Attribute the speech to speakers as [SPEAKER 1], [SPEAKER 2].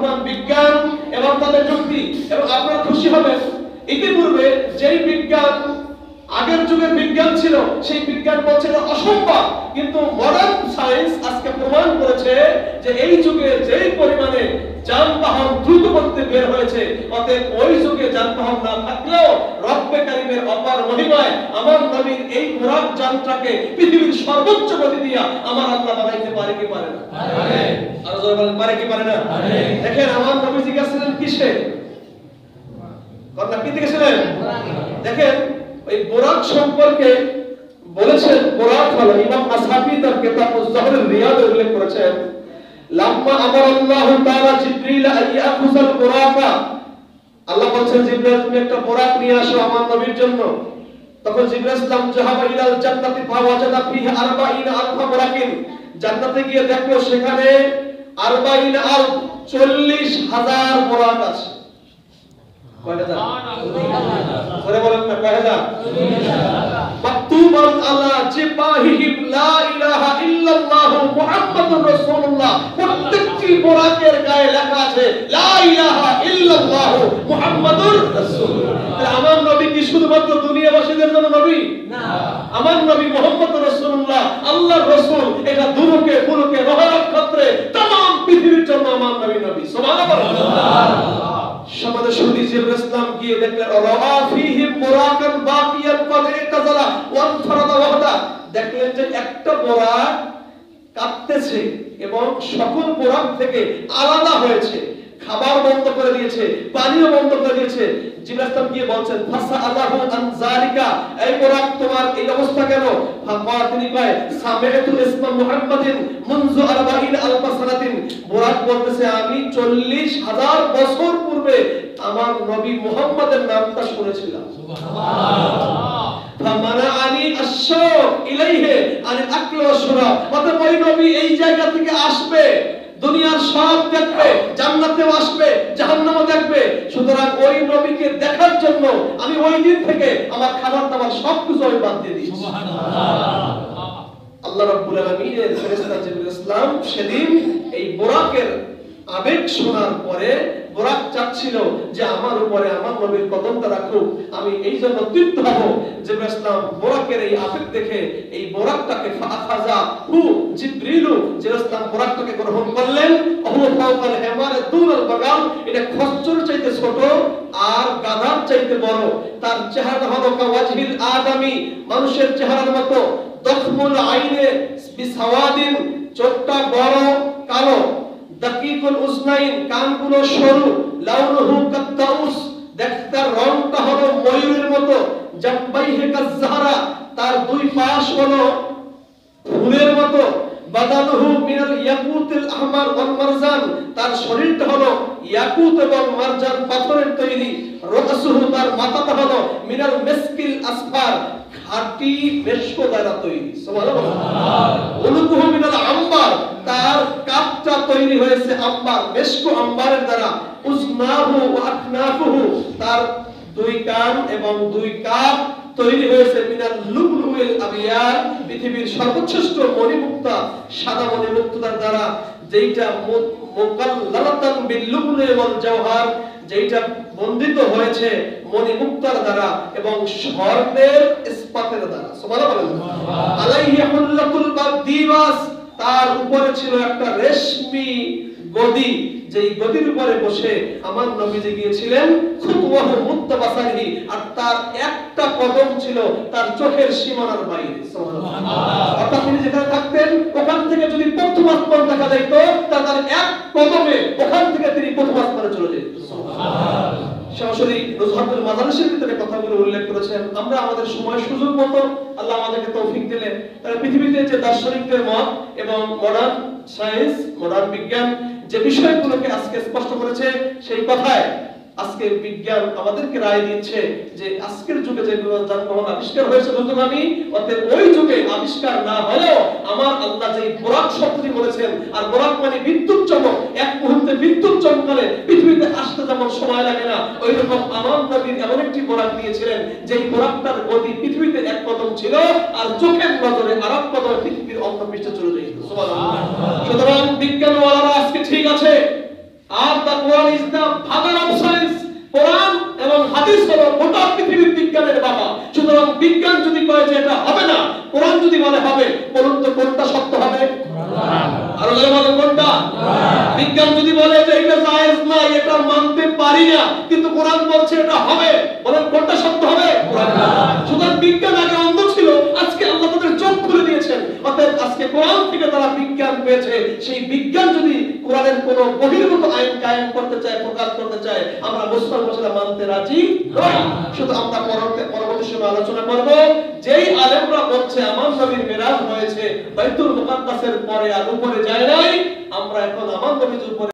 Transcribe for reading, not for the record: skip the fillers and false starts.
[SPEAKER 1] বর্তমান বিজ্ঞান এবং তাদের যুক্তি, এবং আপনারা খুশি হবেন ইতিপূর্বে যেই বিজ্ঞান আগের যুগের বিজ্ঞান ছিল সেই বিজ্ঞান বলছে অসম্ভব, কিন্তু মডার্ন সায়েন্স আজকে প্রমাণ করেছে যে এই যুগে যেই পরিমাণে যানবাহন দ্রুত গতিতে বের হয়েছে, অতএব ওই যুগে যানবাহন না থাকলেও রব্বে কারীমের অপার মহিমায় আমার নবীর এই বুরাক যানটাকে পৃথিবীর সর্বোচ্চ গতি দিয়া আমার আল্লাহ বানাইতে পারে কি পারে না? আর জোরে বলেন পারে কি পারে না? দেখেন আমার নবী জিজ্ঞাসা কিসে কথা কি জিজ্ঞাসা দেখেন এই বুরাক সম্পর্কে বলেছেন, বুরাক হলো ইমাম আসহাবি তার কিতাব আজ-যুহরের রিয়াদে উল্লেখ করেছেন, লাম্মা আমারাল্লাহু তাআলা জিবরিল আইয়াখুযাল বুরাকা, আল্লাহ বলেন জিবরিল তুমি একটা বুরাক নিয়ে আসো আমার নবীর জন্য। তখন জিবরিল ইসলাম যাহাবা ইলাল জান্নাতি ফাওয়াজাদা ফিহি 40,000 বুরাকিন, জান্নাতে গিয়ে দেখলো সেখানে 40,000 40,000 বুরাক আছে। কয়টা জান? ধরে বলেন না কয়টা জান? মাকতুবান আলা জিবাহিহিম লা ইলাহা ইল্লাল্লাহু মুহাম্মাদুর রাসূলুল্লাহ, প্রত্যেকটি বুরাকের গায়ে লেখা আছে লা ইলাহা ইল্লাল্লাহু মুহাম্মাদুর রাসূলুল্লাহ। আমার নবী কি শুধুমাত্র দুনিয়াবাসীদের জন্য নবী না, আমার নবী মুহাম্মদুর রাসূলুল্লাহ আল্লাহর রাসূল, এটা দুরুকে পুরুকে রহনক্ষত্রে तमाम পৃথিবীর জন্য আমার নবী নবী। সুবহানাল্লাহ। সমাজে শুনি জিবরিল ইসলাম গিয়ে দেখলেন রাআ ফীহিম বুরাকান বাকিয়ান ক্বাদ ইতাযালা ওয়া ফারাদা ওয়াহদা, দেখলেন যে একটা বুরাক কাঁপতেছে এবং সকল বুরাক থেকে আলাদা হয়েছে, খাবার বন্ধ করে দিয়েছে, পানিও বন্ধ করে দিয়েছে। জিবরিল ইসলাম গিয়ে বলছেন ফাসাআলাহু আন যালিকা, এই বুরাক তোমার এই অবস্থা কেন? ফাকাল তিনি কয় সামিআতু ইসমা মুহাম্মাদিন মুনযু 40,000 সানাতিন, বুরাক বলতেছে আমি 40,000 বছর পূর্বে আমার নবী মুহাম্মাদের নামটা শুনেছিলাম। সুবহানাল্লাহ। ফামানাআনি আশ-শাউক ইলাইহি আনিল আকলি ওয়াশ-শুরাব, অতএব ওই নবী এই জায়গা থেকে আসবে, দুনিয়ার সব দেখবে, জান্নাতেও আসবে, জাহান্নামও দেখবে, সুতরাং ওই নবীকে দেখার জন্য আমি ওই দিন থেকে আমার খাবার দাবার সবকিছু আমি বাদ দিয়ে দিয়েছি। সুবহানাল্লাহ। আল্লাহ রাব্বুল আলামিনের ফেরেশতা জিবরিল ইসলাম সেদিন এই বুরাকের আবেগ শোনার পরে বুরাক চাচ্ছিল যে আমার উপরে আমার নবীর কদমটা রাখুক, আমি এই জন্য তৃপ্ত হব। জিবরিল ইসলাম বুরাকের এই আবেগ দেখে এই বুরাকটাকে ফাখাজা হু জিবরিলু, জিবরিল ইসলাম বুরাকটাকে গ্রহণ করলেন। ওহু ফাওকাল হিমারে দুনাল বাগাল, এটা খচ্চর চাইতে ছোট আর গাধার চাইতে বড়, তার চেহারা হলো কাওয়াজহিল আদমি, মানুষের চেহারার মতো, দখমুল আইনে বিসাওয়াদিন, চোখটা বড় কালো, দাকিকুল উসনাইন, কানগুলো সরু, লাউনুহু কাত্তাউস, দেখতার রংটা হলো ময়ূরের মতো, জাব্বাইহি কাজ্জাহরা, তার দুই পাশ হলো ফুলের মতো, বাদানুহু মিনাল ইয়াকুতিল আহমার ওয়াল মারজান, তার শরীরটা হলো ইয়াকুত এবং মারজান পাথরের তৈরি, রাসুহু, তার মাথাটা হলো মিনাল মিসকিল আসফার, খাঁটি মেশক দ্বারা তৈরি। সুবহানাল্লাহ। উলুকুহু মিনাল আম্বার, তার কাপটা তৈরি হয়েছে আম্বার, মেশক আম্বারের দ্বারা। উজনাহু ওয়া আকনাফুহু, তার দুই কান এবং দুই কাপ তৈরি হয়েছে মিনাল লুবলুল আবিয়ার, পৃথিবীর সর্বশ্রেষ্ঠ মণিমুক্তা সাদা মণিমুক্তার দ্বারা, যেইটা মুকাল্লালাতান বিল লুবলু ওয়াল জাওহার, যেইটা বন্দিত হয়েছে মণিমুক্তার দ্বারা এবং স্বর্ণের ইস্পাতের দ্বারা। সুবহানাল্লাহ। আলাইহি হুল্লাতুল বাদিবাস, তার উপরে ছিল একটা রেশমি গদি, যেই গদির উপরে বসে আমার নবীজি গিয়েছিলেন খুতওয়াহু মুত্তাবাসাহি, আর তার একটা কদম ছিল তার চোখের সীমানার বাইরে। সুবহানাল্লাহ। অর্থাৎ তিনি যেখানে থাকতেন ওখান থেকে যদি প্রথম আসমান দেখা যেত, তার এক কদমে ওখান থেকে তিনি প্রথম আসমানে চলে যেতেন। সুবহানাল্লাহ। সরাসরি রুজহাতুল মাদারিসের ভিতরে কথাগুলো উল্লেখ করেছেন। আমরা আমাদের সময় সুযোগ মতো আল্লাহ আমাদেরকে তৌফিক দিলেন, তারা পৃথিবীতে যে দার্শনিকদের মত এবং মডার্ন সায়েন্স, মডার্ন বিজ্ঞান যে বিষয়গুলোকে আজকে স্পষ্ট করেছে, সেই কথায় আজকে বিজ্ঞান আমাদেরকে রায় দিচ্ছে যে আজকের যুগে যে যানবাহন আবিষ্কার হয়েছে দ্রুতগামী, অতএব ওই যুগে আবিষ্কার না হলেও আমার আল্লাহ যে বুরাক শব্দটি বলেছেন, আর বুরাক মানে বিদ্যুৎ চমক, এক মুহূর্তে বিদ্যুৎ চমকালে পৃথিবীতে আসতে যেমন সময় লাগে না, ওই রকম আমার নবী এমন একটি বুরাক দিয়েছিলেন যেই বুরাকটার গতি পৃথিবীতে এক কদম ছিল, আর চোখের নজরে আরেক কদম পৃথিবীর অন্য পৃষ্ঠে চলে যেত। সুবহানাল্লাহ। সুতরাং বিজ্ঞানওয়ালারা আজকে ঠিক আছে, আর the Quran is the father of science. Quran এবং হাদিস হলো গোটা পৃথিবীর বিজ্ঞানের বাবা। সুতরাং বিজ্ঞান যদি কয় যে এটা হবে না, কোরআন যদি বলে হবে, বলুন তো কোনটা সত্য হবে? কোরআন। আর জোরে বলেন কোনটা? কোরআন। বিজ্ঞান যদি বলে যে এটা জায়েজ না, এটা মানতে পারি না, কিন্তু কোরআন বলছে এটা হবে, বলেন কোনটা সত্য হবে? কোরআন। সুতরাং বিজ্ঞান আগে অন্ধ ছিল, আজকে আল্লাহ তাদের চোখ খুলে দিয়েছেন। অতএব আজকে কোরআন থেকে তারা বিজ্ঞান পেয়েছে। সেই বিজ্ঞান যদি কোরআনের কোন বহির্ভূত আইন কায়েম করতে চায়, প্রকাশ করতে চায়, আমরা মুসলমানরা মানতে রাজি নই। শুধু আমরা পরবর্তী সময় আলোচনা করব, যেই আলেমরা বলছে আমার নবীর মেরাজ হয়েছে বাইতুল মুকাদ্দাসের পরে আর উপরে যায় নাই, আমরা এখন আমার নবীর উপরে